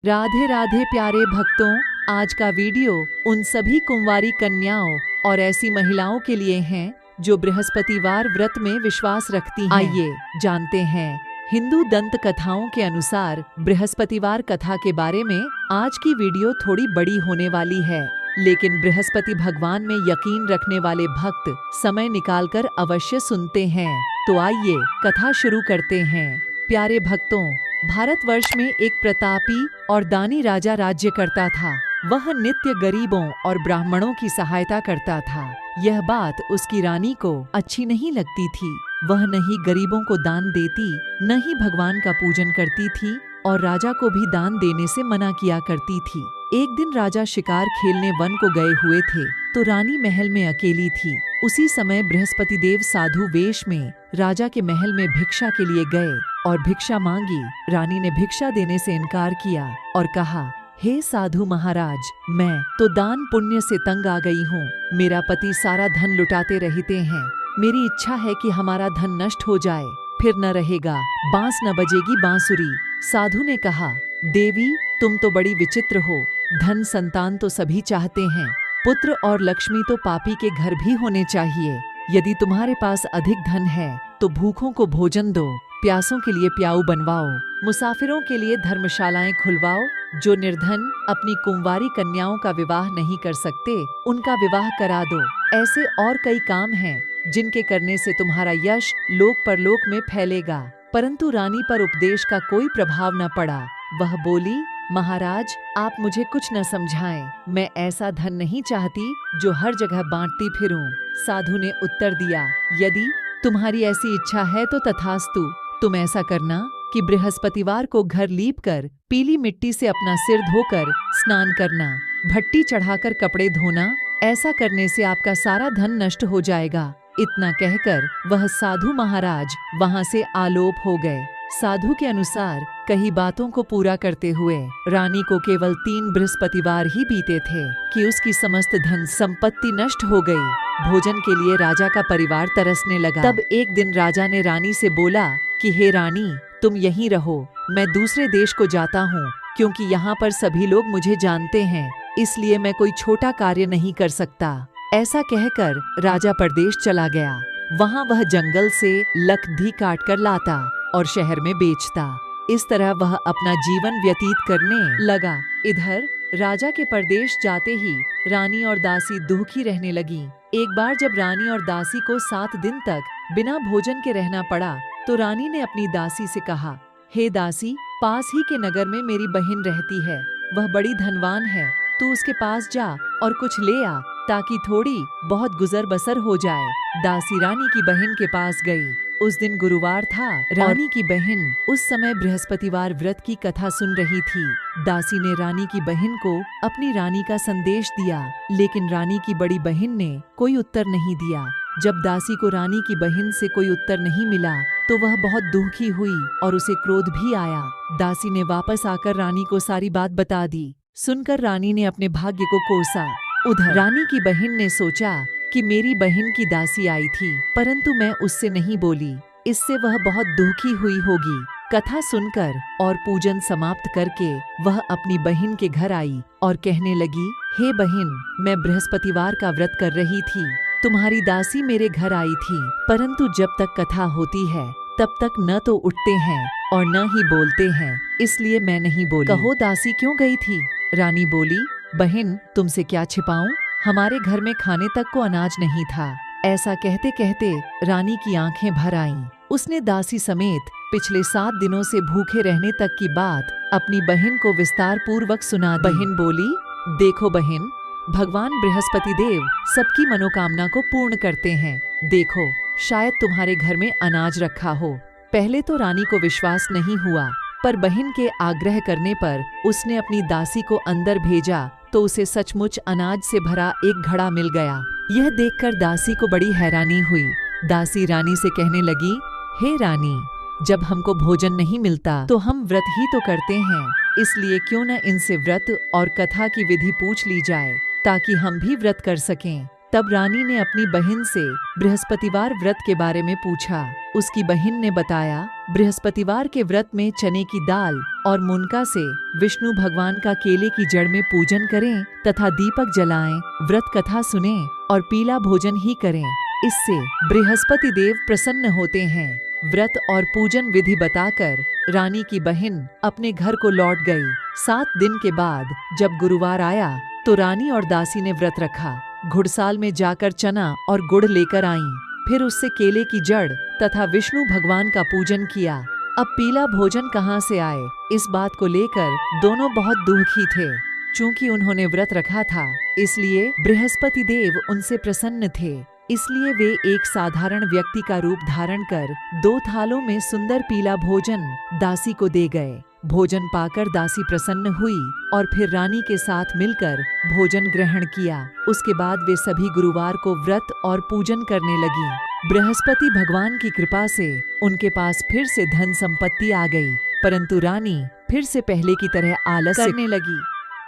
राधे राधे प्यारे भक्तों, आज का वीडियो उन सभी कुंवारी कन्याओं और ऐसी महिलाओं के लिए हैं जो बृहस्पतिवार व्रत में विश्वास रखती हैं। आइए जानते हैं हिंदू दंत कथाओं के अनुसार बृहस्पतिवार कथा के बारे में। आज की वीडियो थोड़ी बड़ी होने वाली है, लेकिन बृहस्पति भगवान में यकीन रखने वाले भक्त समय निकालकर अवश्य सुनते हैं। तो आइए कथा शुरू करते हैं। प्यारे भक्तों, भारतवर्ष में एक प्रतापी और दानी राजा राज्य करता था। वह नित्य गरीबों और ब्राह्मणों की सहायता करता था। यह बात उसकी रानी को अच्छी नहीं लगती थी। वह न ही गरीबों को दान देती, न ही भगवान का पूजन करती थी और राजा को भी दान देने से मना किया करती थी। एक दिन राजा शिकार खेलने वन को गए हुए थे, तो रानी महल में अकेली थी। उसी समय बृहस्पति देव साधु वेश में राजा के महल में भिक्षा के लिए गए और भिक्षा मांगी। रानी ने भिक्षा देने से इनकार किया और कहा, हे साधु महाराज, मैं तो दान पुण्य से तंग आ गई हूँ। मेरा पति सारा धन लुटाते रहते हैं। मेरी इच्छा है कि हमारा धन नष्ट हो जाए, फिर न रहेगा, बांस न बजेगी बांसुरी। साधु ने कहा, देवी, तुम तो बड़ी विचित्र हो। धन संतान तो सभी चाहते हैं, पुत्र और लक्ष्मी तो पापी के घर भी होने चाहिए। यदि तुम्हारे पास अधिक धन है तो भूखों को भोजन दो, प्यासों के लिए प्याऊ बनवाओ, मुसाफिरों के लिए धर्मशालाएं खुलवाओ। जो निर्धन अपनी कुंवारी कन्याओं का विवाह नहीं कर सकते, उनका विवाह करा दो। ऐसे और कई काम हैं जिनके करने से तुम्हारा यश लोक परलोक में फैलेगा। परंतु रानी पर उपदेश का कोई प्रभाव न पड़ा। वह बोली, महाराज, आप मुझे कुछ न समझाएं। मैं ऐसा धन नहीं चाहती जो हर जगह बांटती फिरूं। साधु ने उत्तर दिया, यदि तुम्हारी ऐसी इच्छा है तो तथास्तु। तुम ऐसा करना कि बृहस्पतिवार को घर लीपकर पीली मिट्टी से अपना सिर धोकर स्नान करना, भट्टी चढ़ाकर कपड़े धोना। ऐसा करने से आपका सारा धन नष्ट हो जाएगा। इतना कहकर वह साधु महाराज वहां से आलोप हो गए। साधु के अनुसार कई बातों को पूरा करते हुए रानी को केवल 3 बृहस्पतिवार ही बीते थे कि उसकी समस्त धन संपत्ति नष्ट हो गई। भोजन के लिए राजा का परिवार तरसने लगा। तब एक दिन राजा ने रानी से बोला कि हे रानी, तुम यहीं रहो, मैं दूसरे देश को जाता हूँ, क्योंकि यहाँ पर सभी लोग मुझे जानते हैं, इसलिए मैं कोई छोटा कार्य नहीं कर सकता। ऐसा कहकर राजा परदेश चला गया। वहाँ वह जंगल से लकड़ी काट कर लाता और शहर में बेचता। इस तरह वह अपना जीवन व्यतीत करने लगा। इधर राजा के परदेश जाते ही रानी और दासी दुखी रहने लगी। एक बार जब रानी और दासी को 7 दिन तक बिना भोजन के रहना पड़ा, तो रानी ने अपनी दासी से कहा, हे दासी, पास ही के नगर में मेरी बहन रहती है। वह बड़ी धनवान है। तू उसके पास जा और कुछ ले आ, ताकि थोड़ी बहुत गुजर बसर हो जाए। दासी रानी की बहन के पास गई। उस दिन गुरुवार था। रानी की बहन उस समय बृहस्पतिवार व्रत की कथा सुन रही थी। दासी ने रानी की बहन को अपनी रानी का संदेश दिया, लेकिन रानी की बड़ी बहन ने कोई उत्तर नहीं दिया। जब दासी को रानी की बहन से कोई उत्तर नहीं मिला, तो वह बहुत दुखी हुई और उसे क्रोध भी आया। दासी ने वापस आकर रानी को सारी बात बता दी। सुनकर रानी ने अपने भाग्य को कोसा। उधर रानी की बहन ने सोचा कि मेरी बहन की दासी आई थी, परंतु मैं उससे नहीं बोली, इससे वह बहुत दुखी हुई होगी। कथा सुनकर और पूजन समाप्त करके वह अपनी बहन के घर आई और कहने लगी, हे बहन, मैं बृहस्पतिवार का व्रत कर रही थी। तुम्हारी दासी मेरे घर आई थी, परंतु जब तक कथा होती है तब तक न तो उठते हैं और न ही बोलते हैं, इसलिए मैं नहीं बोली। कहो दासी क्यों गई थी? रानी बोली, बहन, तुमसे क्या छिपाऊं? हमारे घर में खाने तक को अनाज नहीं था। ऐसा कहते कहते रानी की आंखें भर आईं। उसने दासी समेत पिछले 7 दिनों से भूखे रहने तक की बात अपनी बहन को विस्तार पूर्वक सुना दी। बहन बोली, देखो बहन, भगवान बृहस्पति देव सबकी मनोकामना को पूर्ण करते हैं। देखो, शायद तुम्हारे घर में अनाज रखा हो। पहले तो रानी को विश्वास नहीं हुआ, पर बहन के आग्रह करने पर उसने अपनी दासी को अंदर भेजा, तो उसे सचमुच अनाज से भरा एक घड़ा मिल गया। यह देखकर दासी को बड़ी हैरानी हुई। दासी रानी से कहने लगी, हे रानी, जब हमको भोजन नहीं मिलता तो हम व्रत ही तो करते हैं, इसलिए क्यों न इनसे व्रत और कथा की विधि पूछ ली जाए, ताकि हम भी व्रत कर सकें। तब रानी ने अपनी बहन से बृहस्पतिवार व्रत के बारे में पूछा। उसकी बहन ने बताया, बृहस्पतिवार के व्रत में चने की दाल और मुनका से विष्णु भगवान का केले की जड़ में पूजन करें तथा दीपक जलाएं, व्रत कथा सुनें और पीला भोजन ही करें। इससे बृहस्पति देव प्रसन्न होते हैं। व्रत और पूजन विधि बताकर रानी की बहन अपने घर को लौट गई। 7 दिन के बाद जब गुरुवार आया तो रानी और दासी ने व्रत रखा। घुड़साल में जाकर चना और गुड़ लेकर आईं। फिर उससे केले की जड़ तथा विष्णु भगवान का पूजन किया। अब पीला भोजन कहाँ से आए, इस बात को लेकर दोनों बहुत दुखी थे। चूंकि उन्होंने व्रत रखा था, इसलिए बृहस्पति देव उनसे प्रसन्न थे। इसलिए वे एक साधारण व्यक्ति का रूप धारण कर 2 थालों में सुंदर पीला भोजन दासी को दे गए। भोजन पाकर दासी प्रसन्न हुई और फिर रानी के साथ मिलकर भोजन ग्रहण किया। उसके बाद वे सभी गुरुवार को व्रत और पूजन करने लगी। बृहस्पति भगवान की कृपा से उनके पास फिर से धन संपत्ति आ गई, परंतु रानी फिर से पहले की तरह आलस्य करने लगी।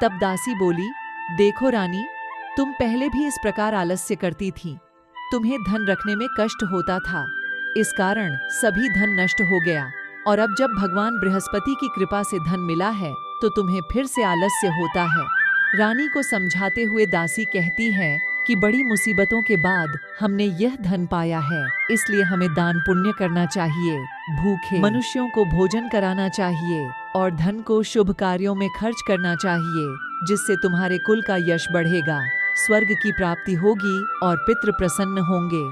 तब दासी बोली, देखो रानी, तुम पहले भी इस प्रकार आलस्य करती थी। तुम्हें धन रखने में कष्ट होता था, इस कारण सभी धन नष्ट हो गया। और अब जब भगवान बृहस्पति की कृपा से धन मिला है तो तुम्हें फिर से आलस्य होता है। रानी को समझाते हुए दासी कहती है कि बड़ी मुसीबतों के बाद हमने यह धन पाया है, इसलिए हमें दान पुण्य करना चाहिए, भूखे मनुष्यों को भोजन कराना चाहिए और धन को शुभ कार्यों में खर्च करना चाहिए, जिससे तुम्हारे कुल का यश बढ़ेगा, स्वर्ग की प्राप्ति होगी और पितृ प्रसन्न होंगे।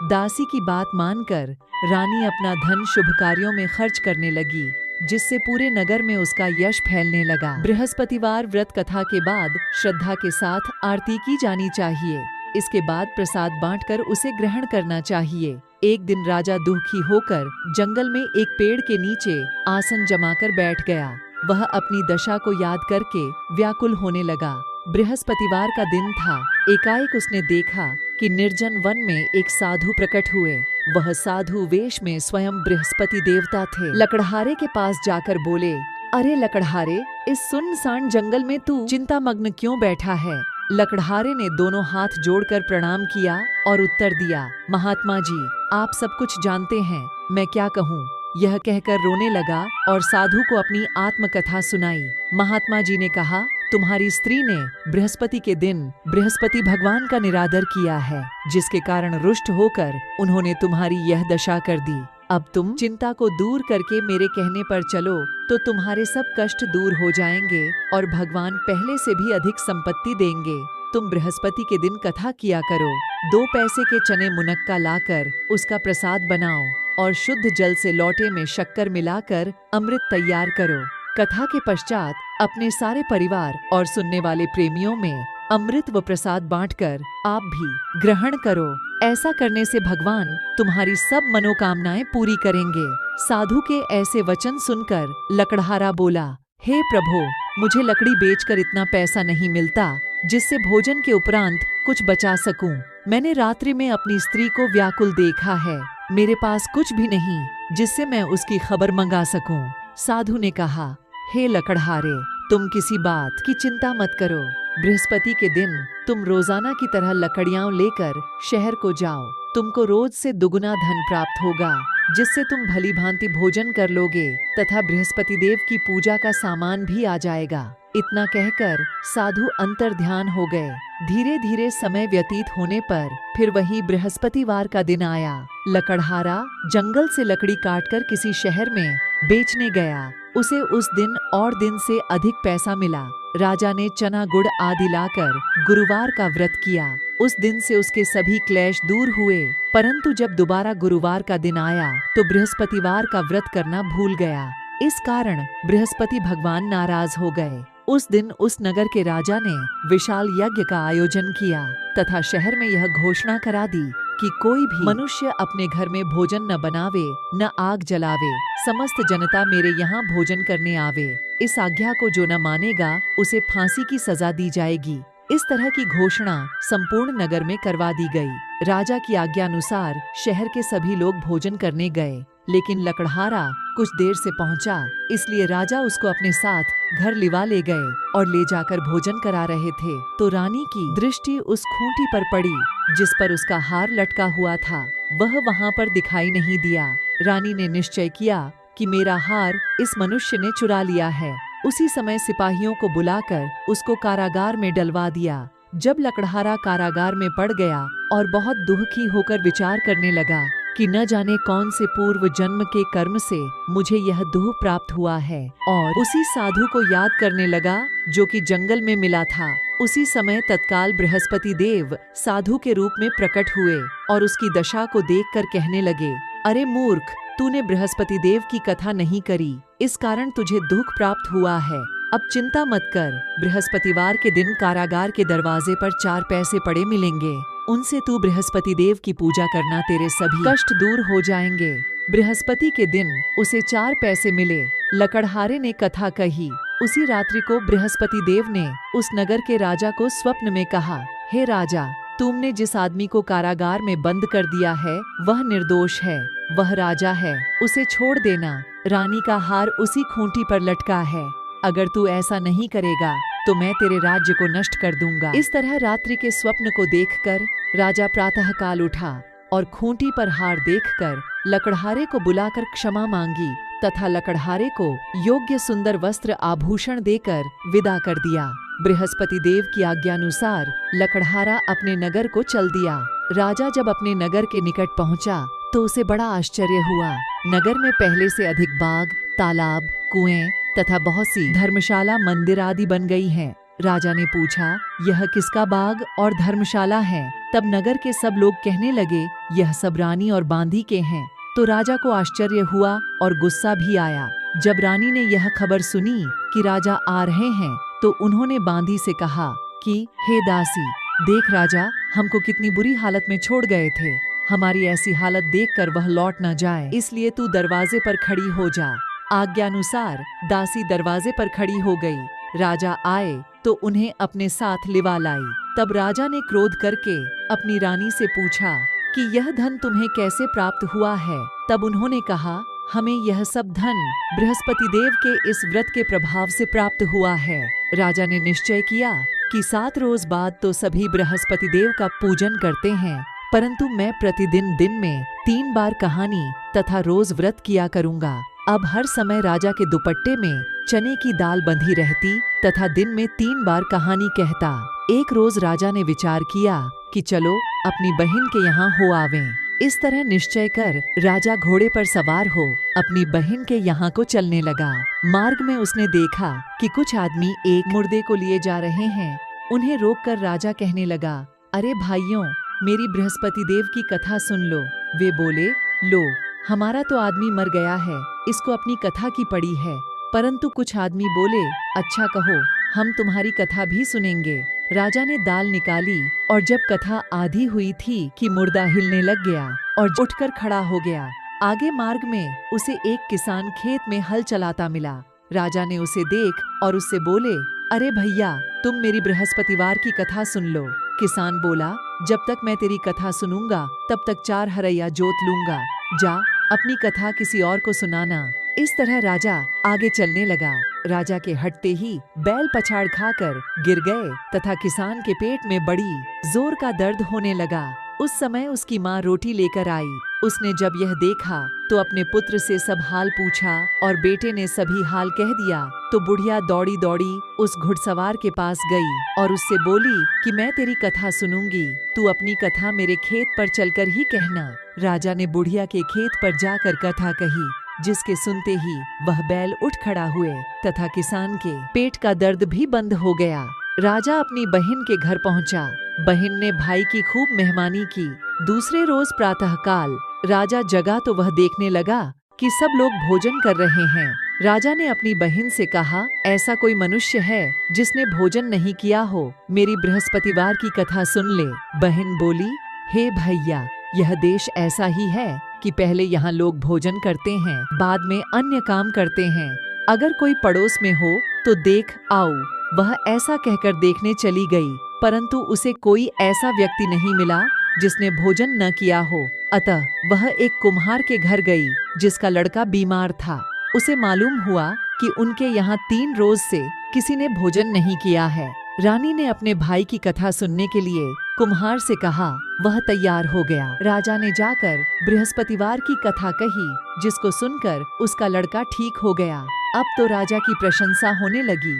दासी की बात मानकर रानी अपना धन शुभ कार्यों में खर्च करने लगी, जिससे पूरे नगर में उसका यश फैलने लगा। बृहस्पतिवार व्रत कथा के बाद श्रद्धा के साथ आरती की जानी चाहिए। इसके बाद प्रसाद बांटकर उसे ग्रहण करना चाहिए। एक दिन राजा दुखी होकर जंगल में एक पेड़ के नीचे आसन जमाकर बैठ गया। वह अपनी दशा को याद करके व्याकुल होने लगा। बृहस्पतिवार का दिन था। एकाएक उसने देखा कि निर्जन वन में एक साधु प्रकट हुए। वह साधु वेश में स्वयं बृहस्पति देवता थे। लकड़हारे के पास जाकर बोले, अरे लकड़हारे, इस सुनसान जंगल में तू चिंतामग्न क्यों बैठा है? लकड़हारे ने दोनों हाथ जोड़कर प्रणाम किया और उत्तर दिया, महात्मा जी, आप सब कुछ जानते हैं, मैं क्या कहूँ? यह कहकर रोने लगा और साधु को अपनी आत्मकथा सुनाई। महात्मा जी ने कहा, तुम्हारी स्त्री ने बृहस्पति के दिन बृहस्पति भगवान का निरादर किया है, जिसके कारण रुष्ट होकर उन्होंने तुम्हारी यह दशा कर दी। अब तुम चिंता को दूर करके मेरे कहने पर चलो तो तुम्हारे सब कष्ट दूर हो जाएंगे और भगवान पहले से भी अधिक संपत्ति देंगे। तुम बृहस्पति के दिन कथा किया करो। 2 पैसे के चने मुनक्का लाकर उसका प्रसाद बनाओ और शुद्ध जल से लोटे में शक्कर मिलाकर अमृत तैयार करो। कथा के पश्चात अपने सारे परिवार और सुनने वाले प्रेमियों में अमृत व प्रसाद बांटकर आप भी ग्रहण करो। ऐसा करने से भगवान तुम्हारी सब मनोकामनाएं पूरी करेंगे। साधु के ऐसे वचन सुनकर लकड़हारा बोला, हे प्रभु, मुझे लकड़ी बेचकर इतना पैसा नहीं मिलता जिससे भोजन के उपरांत कुछ बचा सकूं। मैंने रात्रि में अपनी स्त्री को व्याकुल देखा है। मेरे पास कुछ भी नहीं जिससे मैं उसकी खबर मंगा सकूं। साधु ने कहा, हे लकड़हारे, तुम किसी बात की चिंता मत करो। बृहस्पति के दिन तुम रोजाना की तरह लकड़ियां लेकर शहर को जाओ। तुमको रोज से दुगुना धन प्राप्त होगा, जिससे तुम भली भांति भोजन कर लोगे तथा बृहस्पति देव की पूजा का सामान भी आ जाएगा। इतना कहकर साधु अंतर्ध्यान हो गए। धीरे धीरे समय व्यतीत होने पर फिर वही बृहस्पतिवार का दिन आया। लकड़हारा जंगल से लकड़ी काटकर किसी शहर में बेचने गया। उसे उस दिन और दिन से अधिक पैसा मिला। राजा ने चना गुड़ आदि लाकर गुरुवार का व्रत किया। उस दिन से उसके सभी क्लेश दूर हुए। परंतु जब दोबारा गुरुवार का दिन आया तो बृहस्पतिवार का व्रत करना भूल गया। इस कारण बृहस्पति भगवान नाराज हो गए। उस दिन उस नगर के राजा ने विशाल यज्ञ का आयोजन किया तथा शहर में यह घोषणा करा दी कि कोई भी मनुष्य अपने घर में भोजन न बनावे, न आग जलावे। समस्त जनता मेरे यहाँ भोजन करने आवे। इस आज्ञा को जो न मानेगा उसे फांसी की सजा दी जाएगी। इस तरह की घोषणा संपूर्ण नगर में करवा दी गई। राजा की आज्ञा अनुसार शहर के सभी लोग भोजन करने गए, लेकिन लकड़हारा कुछ देर से पहुंचा, इसलिए राजा उसको अपने साथ घर लिवा ले गए और ले जाकर भोजन करा रहे थे तो रानी की दृष्टि उस खूंटी पर पड़ी जिस पर उसका हार लटका हुआ था। वह वहां पर दिखाई नहीं दिया। रानी ने निश्चय किया कि मेरा हार इस मनुष्य ने चुरा लिया है। उसी समय सिपाहियों को बुलाकर उसको कारागार में डलवा दिया। जब लकड़हारा कारागार में पड़ गया और बहुत दुखी होकर विचार करने लगा कि न जाने कौन से पूर्व जन्म के कर्म से मुझे यह दुख प्राप्त हुआ है, और उसी साधु को याद करने लगा जो कि जंगल में मिला था। उसी समय तत्काल बृहस्पति देव साधु के रूप में प्रकट हुए और उसकी दशा को देखकर कहने लगे, अरे मूर्ख, तूने बृहस्पति देव की कथा नहीं करी, इस कारण तुझे दुख प्राप्त हुआ है। अब चिंता मत कर, बृहस्पतिवार के दिन कारागार के दरवाजे पर 4 पैसे पड़े मिलेंगे, उनसे तू बृहस्पति देव की पूजा करना, तेरे सभी कष्ट दूर हो जाएंगे। बृहस्पति के दिन उसे 4 पैसे मिले। लकड़हारे ने कथा कही। उसी रात्रि को बृहस्पति देव ने उस नगर के राजा को स्वप्न में कहा, हे राजा, तुमने जिस आदमी को कारागार में बंद कर दिया है वह निर्दोष है, वह राजा है, उसे छोड़ देना। रानी का हार उसी खूंटी पर लटका है, अगर तू ऐसा नहीं करेगा तो मैं तेरे राज्य को नष्ट कर दूंगा। इस तरह रात्रि के स्वप्न को देखकर राजा प्रातःकाल उठा और खूंटी पर हार देखकर लकड़हारे को बुलाकर क्षमा मांगी तथा लकड़हारे को योग्य सुंदर वस्त्र आभूषण देकर विदा कर दिया। बृहस्पति देव की आज्ञानुसार लकड़हारा अपने नगर को चल दिया। राजा जब अपने नगर के निकट पहुंचा तो उसे बड़ा आश्चर्य हुआ। नगर में पहले से अधिक बाग, तालाब, कुएं तथा बहुत सी धर्मशाला, मंदिर आदि बन गई हैं। राजा ने पूछा, यह किसका बाग और धर्मशाला है? तब नगर के सब लोग कहने लगे, यह सब रानी और बांदी के हैं। तो राजा को आश्चर्य हुआ और गुस्सा भी आया। जब रानी ने यह खबर सुनी कि राजा आ रहे हैं तो उन्होंने बांदी से कहा कि हे दासी, देख राजा हमको कितनी बुरी हालत में छोड़ गए थे, हमारी ऐसी हालत देखकर वह लौट न जाए, इसलिए तू दरवाजे पर खड़ी हो जा। आज्ञानुसार दासी दरवाजे पर खड़ी हो गई। राजा आए तो उन्हें अपने साथ लिवा लाई। तब राजा ने क्रोध करके अपनी रानी से पूछा कि यह धन तुम्हें कैसे प्राप्त हुआ है? तब उन्होंने कहा, हमें यह सब धन बृहस्पति देव के इस व्रत के प्रभाव से प्राप्त हुआ है। राजा ने निश्चय किया कि 7 रोज बाद तो सभी बृहस्पति देव का पूजन करते हैं, परंतु मैं प्रतिदिन दिन में 3 बार कहानी तथा रोज व्रत किया करूँगा। अब हर समय राजा के दुपट्टे में चने की दाल बंधी रहती तथा दिन में 3 बार कहानी कहता। एक रोज राजा ने विचार किया कि चलो अपनी बहन के यहाँ हो आवें। इस तरह निश्चय कर राजा घोड़े पर सवार हो अपनी बहन के यहाँ को चलने लगा। मार्ग में उसने देखा कि कुछ आदमी एक मुर्दे को लिए जा रहे हैं। उन्हें रोककर राजा कहने लगा, अरे भाइयों, मेरी बृहस्पति देव की कथा सुन लो। वे बोले, लो, हमारा तो आदमी मर गया है, इसको अपनी कथा की पड़ी है। परंतु कुछ आदमी बोले, अच्छा कहो, हम तुम्हारी कथा भी सुनेंगे। राजा ने दाल निकाली और जब कथा आधी हुई थी कि मुर्दा हिलने लग गया और उठकर खड़ा हो गया। आगे मार्ग में उसे एक किसान खेत में हल चलाता मिला। राजा ने उसे देख और उससे बोले, अरे भैया, तुम मेरी बृहस्पतिवार की कथा सुन लो। किसान बोला, जब तक मैं तेरी कथा सुनूंगा तब तक 4 हरैया जोत लूंगा। जा, अपनी कथा किसी और को सुनाना। इस तरह राजा आगे चलने लगा। राजा के हटते ही बैल पछाड़ खाकर गिर गए तथा किसान के पेट में बड़ी जोर का दर्द होने लगा। उस समय उसकी माँ रोटी लेकर आई। उसने जब यह देखा तो अपने पुत्र से सब हाल पूछा और बेटे ने सभी हाल कह दिया। तो बुढ़िया दौड़ी दौड़ी उस घुड़सवार के पास गई और उससे बोली कि मैं तेरी कथा सुनूंगी, तू अपनी कथा मेरे खेत पर चलकर ही कहना। राजा ने बुढ़िया के खेत पर जाकर कथा कही, जिसके सुनते ही वह बैल उठ खड़ा हुए तथा किसान के पेट का दर्द भी बंद हो गया। राजा अपनी बहन के घर पहुंचा। बहन ने भाई की खूब मेहमानी की। दूसरे रोज प्रातःकाल राजा जगा तो वह देखने लगा कि सब लोग भोजन कर रहे हैं। राजा ने अपनी बहन से कहा, ऐसा कोई मनुष्य है जिसने भोजन नहीं किया हो? मेरी बृहस्पतिवार की कथा सुन ले। बहन बोली, हे भैया, यह देश ऐसा ही है कि पहले यहाँ लोग भोजन करते हैं, बाद में अन्य काम करते हैं। अगर कोई पड़ोस में हो तो देख आओ। वह ऐसा कहकर देखने चली गई, परंतु उसे कोई ऐसा व्यक्ति नहीं मिला जिसने भोजन न किया हो। अतः वह एक कुम्हार के घर गई जिसका लड़का बीमार था। उसे मालूम हुआ कि उनके यहाँ 3 रोज से किसी ने भोजन नहीं किया है। रानी ने अपने भाई की कथा सुनने के लिए कुम्हार से कहा। वह तैयार हो गया। राजा ने जाकर बृहस्पतिवार की कथा कही, जिसको सुनकर उसका लड़का ठीक हो गया। अब तो राजा की प्रशंसा होने लगी।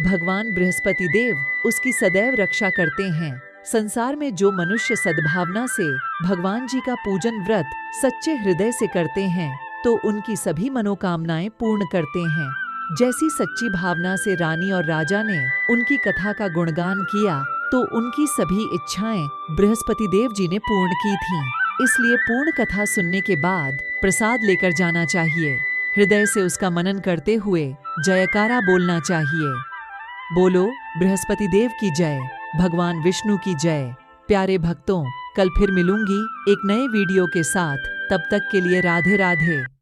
भगवान बृहस्पति देव उसकी सदैव रक्षा करते हैं। संसार में जो मनुष्य सद्भावना से भगवान जी का पूजन व्रत सच्चे हृदय से करते हैं, तो उनकी सभी मनोकामनाएं पूर्ण करते हैं। जैसी सच्ची भावना से रानी और राजा ने उनकी कथा का गुणगान किया, तो उनकी सभी इच्छाएं बृहस्पति देव जी ने पूर्ण की थीं। इसलिए पूर्ण कथा सुनने के बाद प्रसाद लेकर जाना चाहिए। हृदय से उसका मनन करते हुए जयकारा बोलना चाहिए। बोलो बृहस्पति देव की जय, भगवान विष्णु की जय। प्यारे भक्तों, कल फिर मिलूंगी एक नए वीडियो के साथ। तब तक के लिए राधे राधे।